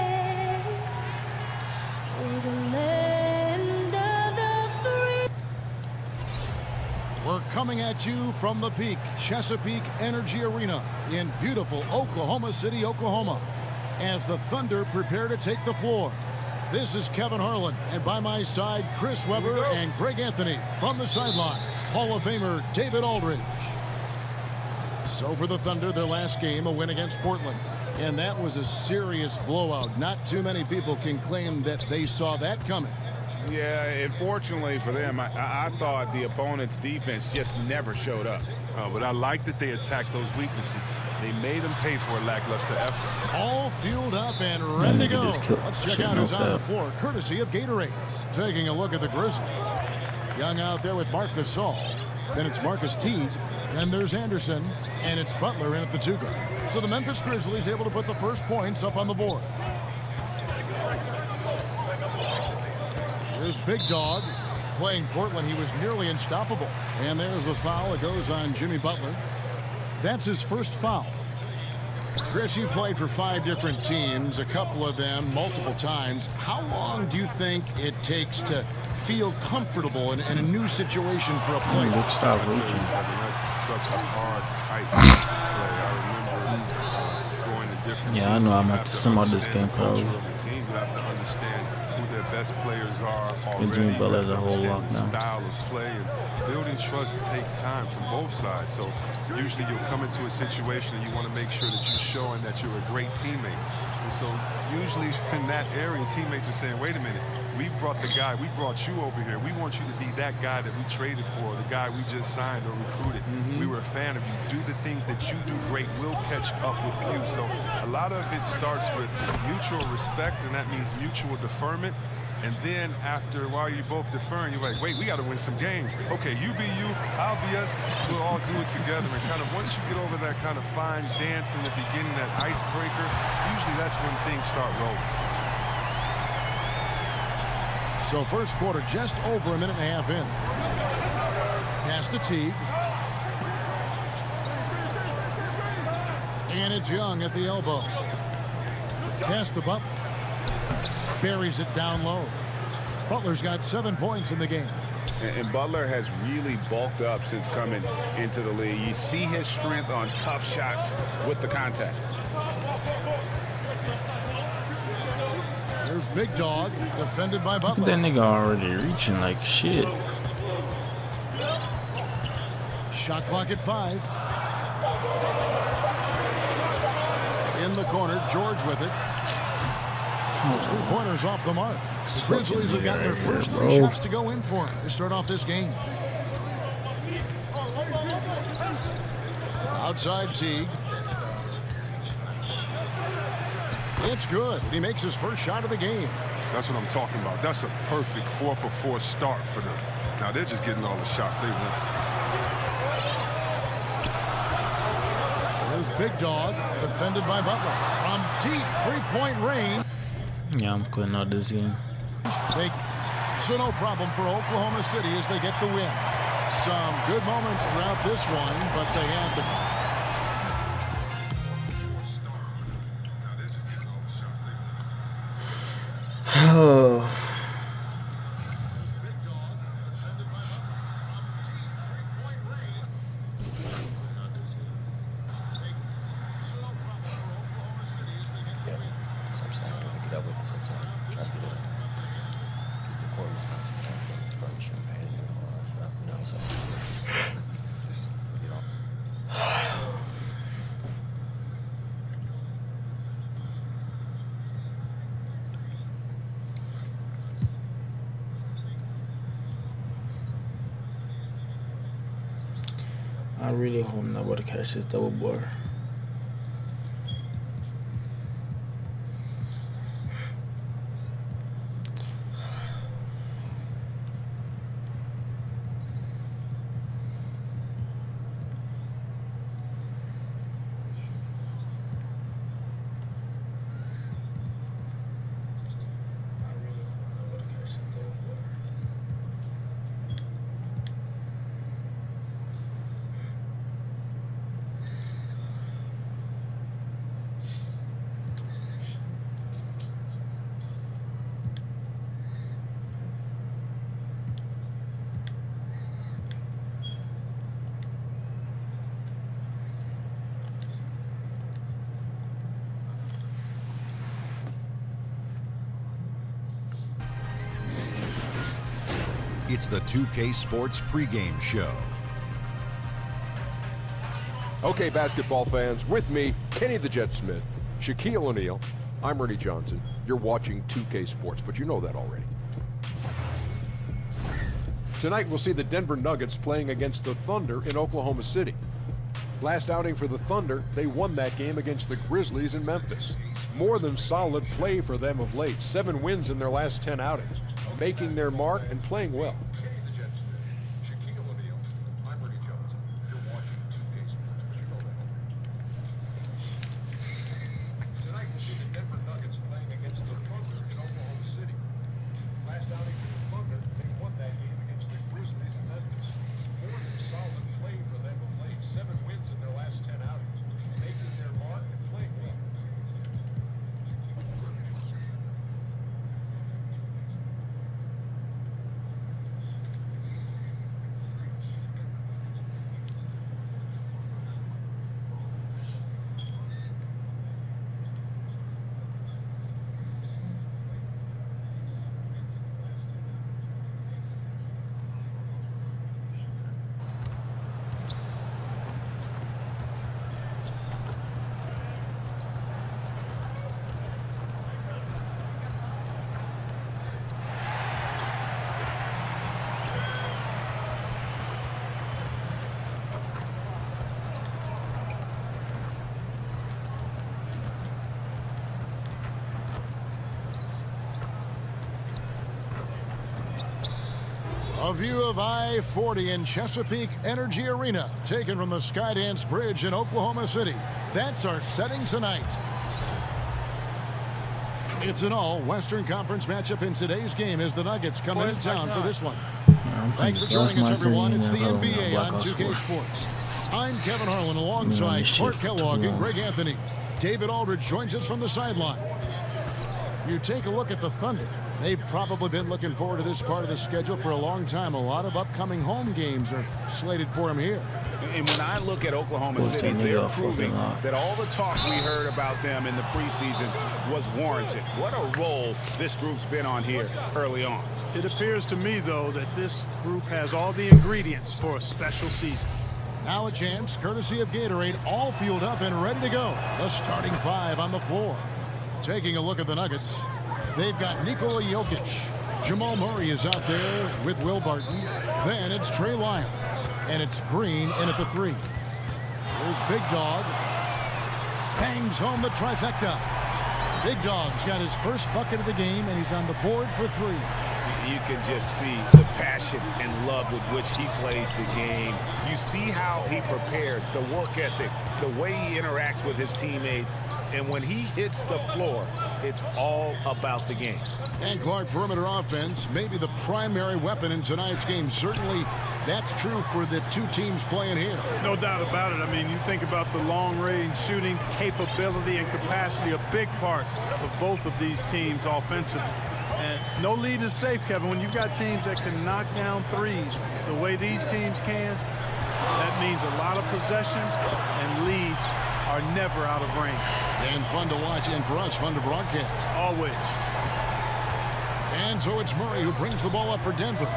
o'er the land of the free? We're coming at you from the Peak, Chesapeake Energy Arena in beautiful Oklahoma City, Oklahoma, as the Thunder prepare to take the floor. This is Kevin Harlan, and by my side, Chris Webber and Greg Anthony. From the sideline, Hall of Famer David Aldridge. So for the Thunder, their last game, a win against Portland. And that was a serious blowout. Not too many people can claim that they saw that coming. Yeah, unfortunately for them, I thought the opponent's defense just never showed up. But I like that they attacked those weaknesses. They made them pay for a lackluster effort. All fueled up and ready to go. Let's check out who's on the floor, courtesy of Gatorade. Taking a look at the Grizzlies. Young out there with Marc Gasol. Then it's Marcus Teague. Then there's Anderson. And it's Butler in at the 2 guard. So the Memphis Grizzlies able to put the first points up on the board. Here's Big Dog. Playing Portland, he was nearly unstoppable. And there's the foul. It goes on Jimmy Butler. That's his first foul. Chris, you played for 5 different teams, a couple of them multiple times. How long do you think it takes to feel comfortable in a new situation for a player? Good stop, reaching. That's such a hard, tight play. I remember going to different Yeah, I know I'm at some of this game, probably. You have to understand who their best players are already. Jimmy Butler has a whole Understand lock the now. style of play, and building trust takes time from both sides. So usually you'll come into a situation and you want to make sure that you're showing that you're a great teammate. And so usually in that area, teammates are saying, wait a minute, we brought you over here. We want you to be that guy that we traded for, the guy we just signed or recruited. We were a fan of you. Do the things that you do great. We'll catch up with you. So a lot of it starts with mutual respect, and that means mutual deferment. And then after, while you're both deferring, you're like, wait, we got to win some games. Okay, you be you, I'll be us. We'll all do it together. And kind of once you get over that kind of fine dance in the beginning, that icebreaker, usually that's when things start rolling. So first quarter just over a minute and a half in. Pass to Teague. And it's Young at the elbow. Pass to Butler. Buries it down low. Butler's got 7 points in the game. And Butler has really bulked up since coming into the league. You see his strength on tough shots with the contact. There's Big Dog, defended by Look Butler. at that nigga already reaching like shit. Shot clock at 5. In the corner, George with it. Those 3-pointers off the mark. The Grizzlies have got their first 3 shots to go in for to start off this game. Outside Teague. It's good. He makes his first shot of the game. That's what I'm talking about. That's a perfect 4-for-4 start for them. Now they're just getting all the shots they want. There's Big Dog, defended by Butler. From deep 3-point range. Yeah, I'm quitting out this game. So no problem for Oklahoma City as they get the win. Some good moments throughout this one, but they had the... Oh. That's what I'm saying. Pick it up at the same time. Try to get it. Keep recording the house. Try to get the furniture and painting and all that stuff. You know, so just get on. I really hope nobody catch this double board. It's the 2K Sports pregame show. Okay, basketball fans, with me, Kenny the Jet Smith, Shaquille O'Neal. I'm Ernie Johnson. You're watching 2K Sports, but you know that already. Tonight, we'll see the Denver Nuggets playing against the Thunder in Oklahoma City. Last outing for the Thunder, they won that game against the Grizzlies in Memphis. More than solid play for them of late. 7 wins in their last 10 outings, making their mark and playing well. A view of I-40 in Chesapeake Energy Arena, taken from the Skydance Bridge in Oklahoma City. That's our setting tonight. It's an all-Western Conference matchup in today's game as the Nuggets come into town for this one. Thanks for joining us, everyone. It's the NBA on 2K Sports. I'm Kevin Harlan alongside Clark Kellogg and Greg Anthony. David Aldridge joins us from the sideline. You take a look at the Thunder. They've probably been looking forward to this part of the schedule for a long time. A lot of upcoming home games are slated for them here. And when I look at Oklahoma City, they're proving that all the talk we heard about them in the preseason was warranted. What a role this group's been on here early on. It appears to me, though, that this group has all the ingredients for a special season. Now a chance, courtesy of Gatorade, all fueled up and ready to go. The starting five on the floor. Taking a look at the Nuggets, they've got Nikola Jokic. Jamal Murray is out there with Will Barton. Then it's Trey Lyles. And it's Green in at the three. Here's Big Dog. Bangs home the trifecta. Big Dog's got his first bucket of the game, and he's on the board for three. You can just see the passion and love with which he plays the game. You see how he prepares, the work ethic, the way he interacts with his teammates. And when he hits the floor, it's all about the game. And Clark, perimeter offense may be the primary weapon in tonight's game. Certainly, that's true for the two teams playing here. No doubt about it. I mean, you think about the long-range shooting capability and capacity, a big part of both of these teams offensively. And no lead is safe, Kevin. When you've got teams that can knock down threes the way these teams can, that means a lot of possessions, and leads are never out of range. And fun to watch, and for us, fun to broadcast. Always. And so it's Murray who brings the ball up for Denver.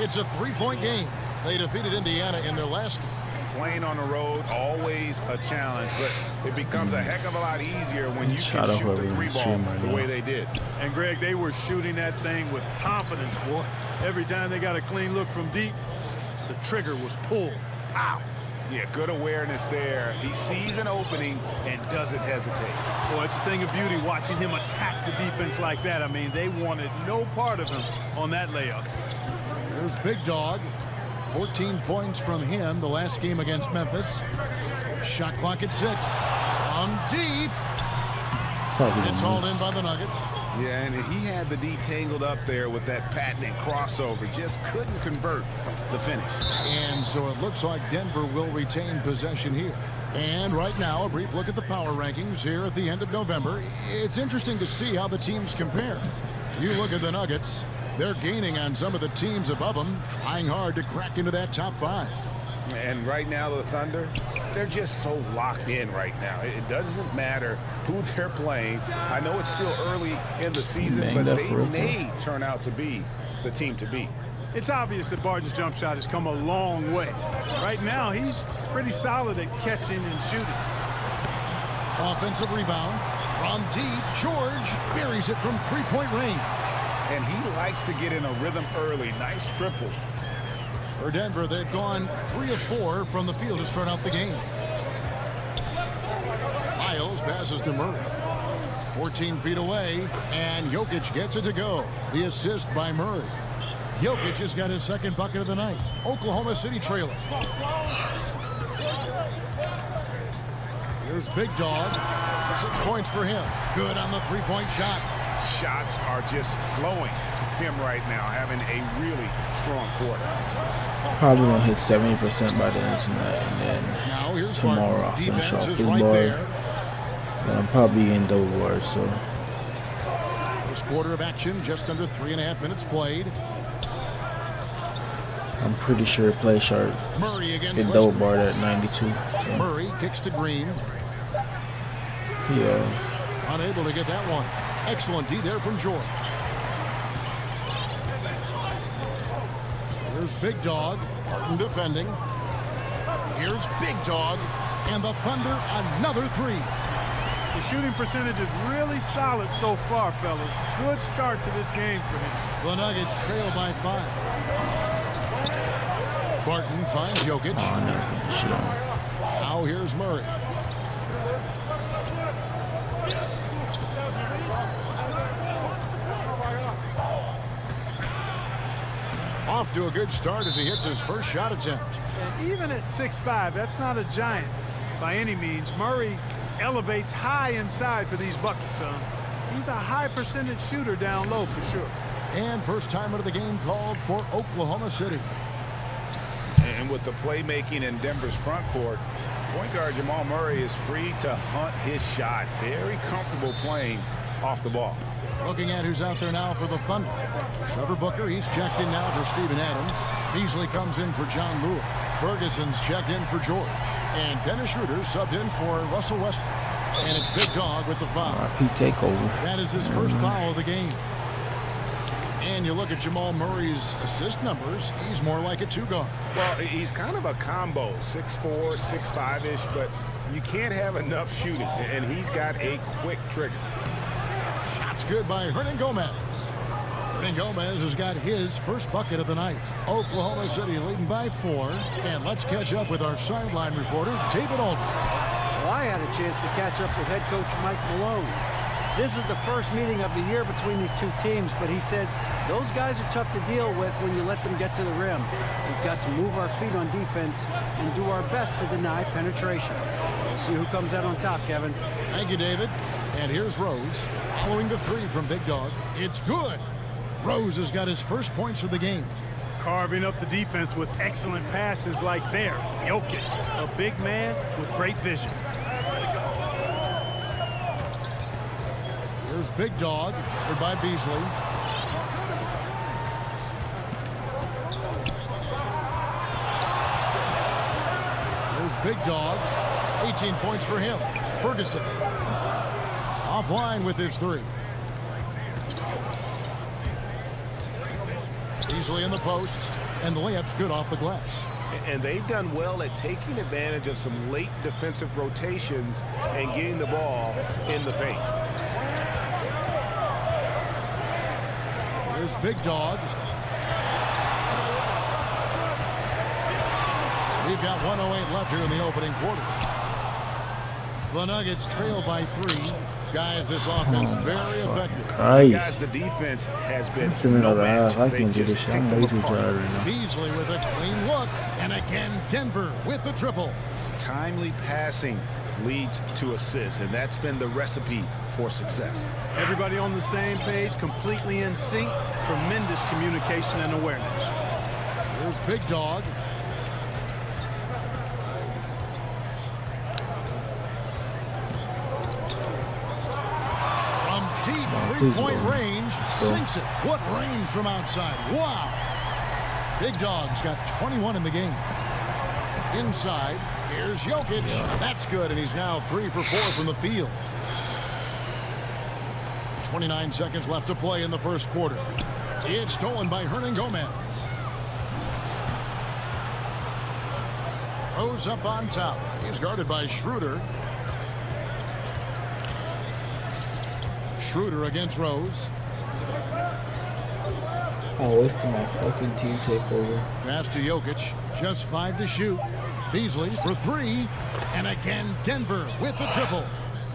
It's a three-point game. They defeated Indiana in their last game. Playing on the road, always a challenge, but it becomes a heck of a lot easier when you can shoot the three ball the way they did. And, Greg, they were shooting that thing with confidence, boy. Every time they got a clean look from deep, the trigger was pulled. Pow! Yeah, good awareness there. He sees an opening and doesn't hesitate. Well, it's a thing of beauty watching him attack the defense like that. I mean, they wanted no part of him on that layup. There's Big Dog. 14 points from him the last game against Memphis. Shot clock at 6. From deep. It's hauled in by the Nuggets. Yeah, and he had the D tangled up there with that patented crossover. Just couldn't convert the finish. And so it looks like Denver will retain possession here. And right now, a brief look at the power rankings here at the end of November. It's interesting to see how the teams compare. You look at the Nuggets. They're gaining on some of the teams above them, trying hard to crack into that top 5. And right now, the Thunder, they're just so locked in right now. It doesn't matter who they're playing. I know it's still early in the season, but they may turn out to be the team to beat. It's obvious that Barton's jump shot has come a long way. Right now, he's pretty solid at catching and shooting. Offensive rebound from deep. George buries it from three-point range. And he likes to get in a rhythm early. Nice triple. For Denver, they've gone 3 of 4 from the field to start out the game. Lyles passes to Murray. 14 feet away, and Jokic gets it to go. The assist by Murray. Jokic has got his second bucket of the night. Oklahoma City trailer. Here's Big Dog. 6 points for him. Good on the three-point shot. Shots are just flowing for him right now, having a really strong quarter. Probably gonna hit 70% by the end of tonight, and then tomorrow I'll finish off this board. And I'm probably in double board, so. First quarter of action, just under 3.5 minutes played. I'm pretty sure Play Sharp hit double board at 92. So. Murray kicks to Green. Yeah. Unable to get that one. Excellent D there from George. Here's Big Dog. Barton defending. Here's Big Dog. And the Thunder, another 3. The shooting percentage is really solid so far, fellas. Good start to this game for him. The Nuggets trail by 5. Barton finds Jokic. Now here's Murray. Off to a good start as he hits his first shot attempt. And even at 6'5", that's not a giant by any means. Murray elevates high inside for these buckets. He's a high percentage shooter down low for sure. And first time out of the game called for Oklahoma City. And with the playmaking in Denver's front court, point guard Jamal Murray is free to hunt his shot. Very comfortable playing off the ball. Looking at who's out there now for the Thunder. Trevor Booker, he's checked in now for Steven Adams. Beasley comes in for John Lewis. Ferguson's checked in for George. And Dennis Schroeder subbed in for Russell Westbrook. And it's Big Dog with the foul. RP takeover. That is his first foul of the game. And you look at Jamal Murray's assist numbers, he's more like a two-guard. Well, he's kind of a combo, 6'4", 6'5"-ish, but you can't have enough shooting, and he's got a quick trigger. Shots good by Hernangomez. Hernangomez has got his first bucket of the night. Oklahoma City leading by 4. And let's catch up with our sideline reporter, David Aldridge. Well, I had a chance to catch up with head coach Mike Malone. This is the first meeting of the year between these two teams, but he said those guys are tough to deal with when you let them get to the rim. We've got to move our feet on defense and do our best to deny penetration. We'll see who comes out on top, Kevin. Thank you, David. And here's Rose following the three from Big Dog. It's good. Rose has got his first points of the game. Carving up the defense with excellent passes like there. Jokic, a big man with great vision. Here's Big Dog, covered by Beasley. Here's Big Dog, 18 points for him. Ferguson, offline with his three. Beasley in the post, and the layup's good off the glass. And they've done well at taking advantage of some late defensive rotations and getting the ball in the paint. Here's Big Dog. We've got 1:08 left here in the opening quarter. The Nuggets trail by 3. Guys, this offense very effective. Guys, the defense has been no match. I can do this. I'm way too tired right now. Beasley with a clean look, and again Denver with the triple. Timely passing leads to assists, and that's been the recipe for success. Everybody on the same page, completely in sync. Tremendous communication and awareness. Here's Big Dog. From deep three-point range, sinks it. What range from outside? Wow. Big Dog's got 21 in the game. Inside, here's Jokic. That's good, and he's now 3 for 4 from the field. 29 seconds left to play in the first quarter. It's stolen by Hernangomez. Rose up on top. He's guarded by Schroeder. Schroeder against Rose. Oh, it's to my fucking team takeover. Pass to Jokic. Just 5 to shoot. Beasley for 3. And again, Denver with the triple.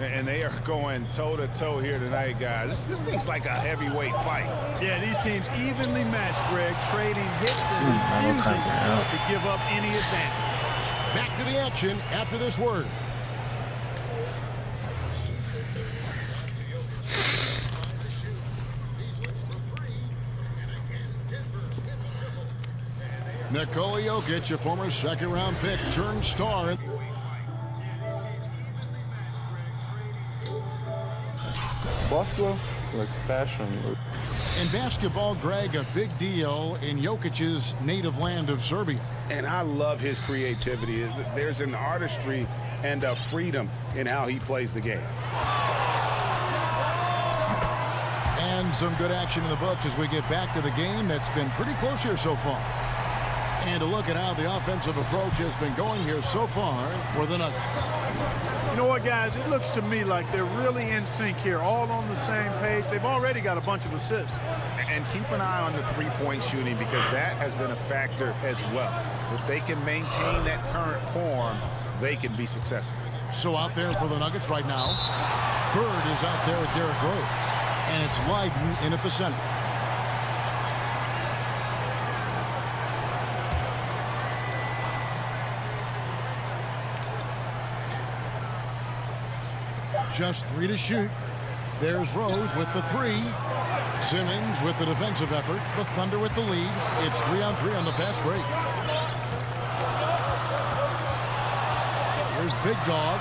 And they are going toe-to-toe here tonight, guys. This thing's like a heavyweight fight. Yeah, these teams evenly matched, Greg, trading hits and refusing to give up any advantage. Back to the action after this word. Nikola Jokic, a former second-round pick, turned star. Basketball, like fashion. In basketball, Greg, a big deal in Jokic's native land of Serbia. And I love his creativity. There's an artistry and a freedom in how he plays the game. And some good action in the books as we get back to the game that's been pretty close here so far. And to look at how the offensive approach has been going here so far for the Nuggets. You know what, guys? It looks to me like they're really in sync here, all on the same page. They've already got a bunch of assists. And keep an eye on the three-point shooting because that has been a factor as well. If they can maintain that current form, they can be successful. So out there for the Nuggets right now, Bird is out there with Derrick Rose. And it's Leiden in at the center. Just 3 to shoot. There's Rose with the 3. Simmons with the defensive effort. The Thunder with the lead. It's 3-on-3 on the fast break. Here's Big Dog.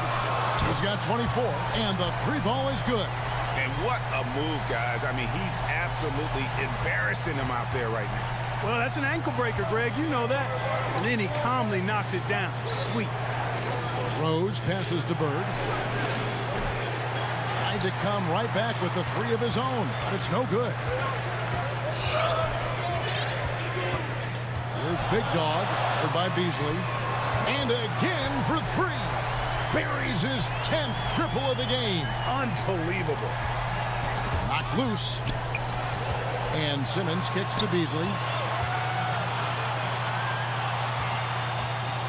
He's got 24, and the 3-ball is good. And what a move, guys. I mean, he's absolutely embarrassing him out there right now. Well, that's an ankle breaker, Greg. You know that. And then he calmly knocked it down. Sweet. Rose passes to Bird. Tried to come right back with the 3 of his own, but it's no good. Here's Big Dog, covered by Beasley. And again for 3. Buries his 10th triple of the game. Unbelievable. Knocked loose. And Simmons kicks to Beasley.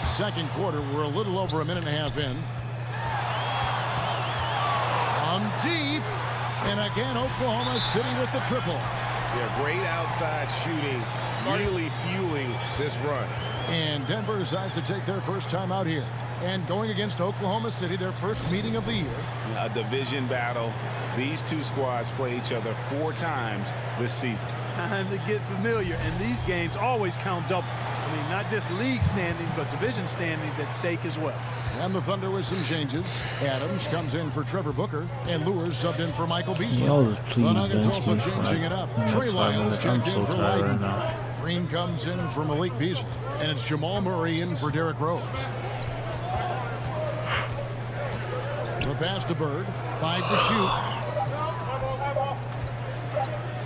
Second quarter, we're a little over a minute and a half in. On deep. And again, Oklahoma City with the triple. Yeah, great outside shooting, really fueling this run. And Denver decides to take their first time out here. And going against Oklahoma City, their first meeting of the year. A division battle. These two squads play each other 4 times this season. Time to get familiar, and these games always count double. I mean, not just league standings, but division standings at stake as well. And the Thunder with some changes. Adams comes in for Trevor Booker, and Lewis subbed in for Michael Beasley. The Nuggets also changing it up. Trey Lyles checked in for Leiden. Green comes in for Malik Beasley, and it's Jamal Murray in for Derrick Rose. The pass to Bird, 5 to shoot.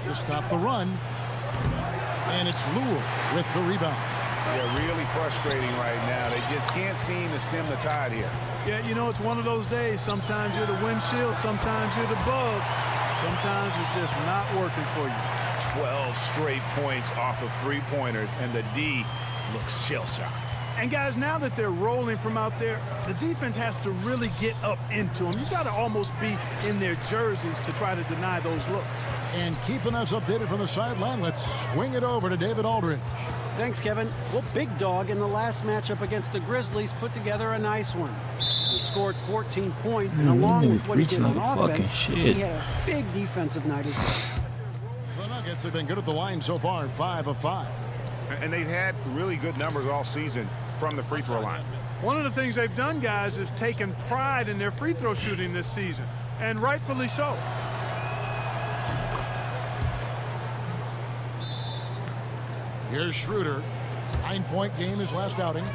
To stop the run. And it's Lure with the rebound. They're really frustrating right now. They just can't seem to stem the tide here. Yeah, you know, it's one of those days. Sometimes you're the windshield, sometimes you're the bug. Sometimes it's just not working for you. 12 straight points off of 3-pointers, and the D looks shell-shocked. And guys, now that they're rolling from out there, the defense has to really get up into them. You got to almost be in their jerseys to try to deny those looks. And keeping us updated from the sideline, let's swing it over to David Aldridge. Thanks, Kevin. Well, Big Dog in the last matchup against the Grizzlies put together a nice one. He scored 14 points, and along with what he did on offense, he had a big defensive night as well. The Nuggets have been good at the line so far, 5 of 5. And they've had really good numbers all season from the free throw line. One of the things they've done, guys, is taken pride in their free throw shooting this season, and rightfully so. Here's Schroeder. 9-point game his last outing.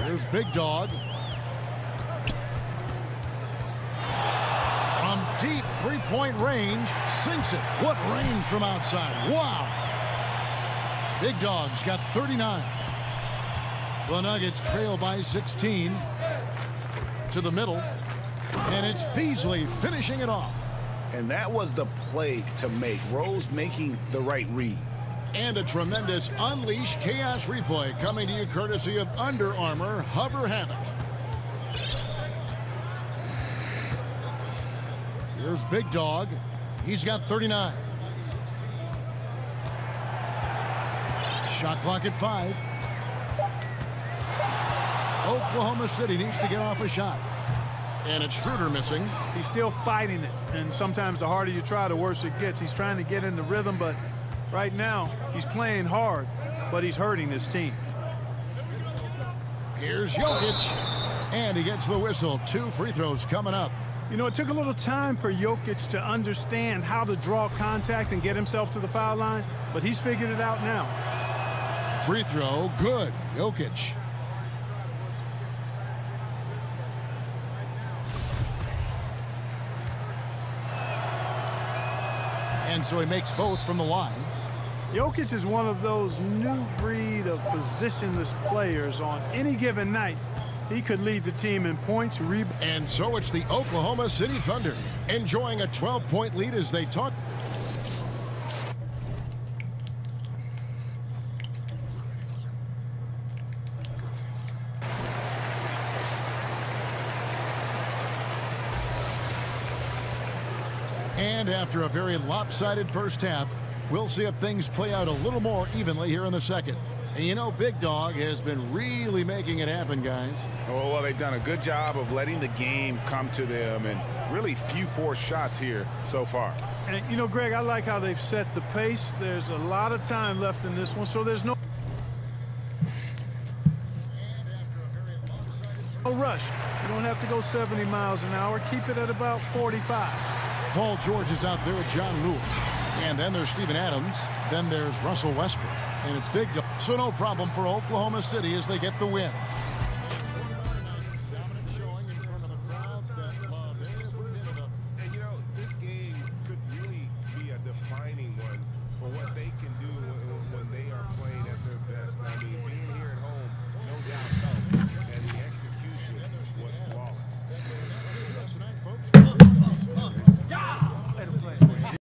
Here's Big Dog. From deep 3-point range, sinks it. What range from outside. Wow. Big Dog's got 39. The Nuggets trail by 16. To the middle. And it's Beasley finishing it off. And that was the play to make. Rose making the right read. And a tremendous Unleash Chaos replay coming to you courtesy of Under Armour Hover Havoc. Here's Big Dog. He's got 39. Shot clock at 5. Oklahoma City needs to get off a shot. And it's Schroeder missing. He's still fighting it. And sometimes the harder you try, the worse it gets. He's trying to get in the rhythm, but right now he's playing hard, but he's hurting his team. Here's Jokic. And he gets the whistle. 2 free throws coming up. You know, it took a little time for Jokic to understand how to draw contact and get himself to the foul line, but he's figured it out now. Free throw, good. Jokic. And so he makes both from the line. Jokic is one of those new breed of positionless players. On any given night, he could lead the team in points, rebounds. And so it's the Oklahoma City Thunder enjoying a 12-point lead as they talk. And after a very lopsided first half, we'll see if things play out a little more evenly here in the second. And you know, Big Dog has been really making it happen, guys. Oh, well, they've done a good job of letting the game come to them, and really few forced shots here so far. And, you know, Greg, I like how they've set the pace. There's a lot of time left in this one, so there's no rush. You don't have to go 70 miles an hour. Keep it at about 45. Paul George is out there with John Lewis. And then there's Steven Adams. Then there's Russell Westbrook. And it's Big Dog. So no problem for Oklahoma City as they get the win.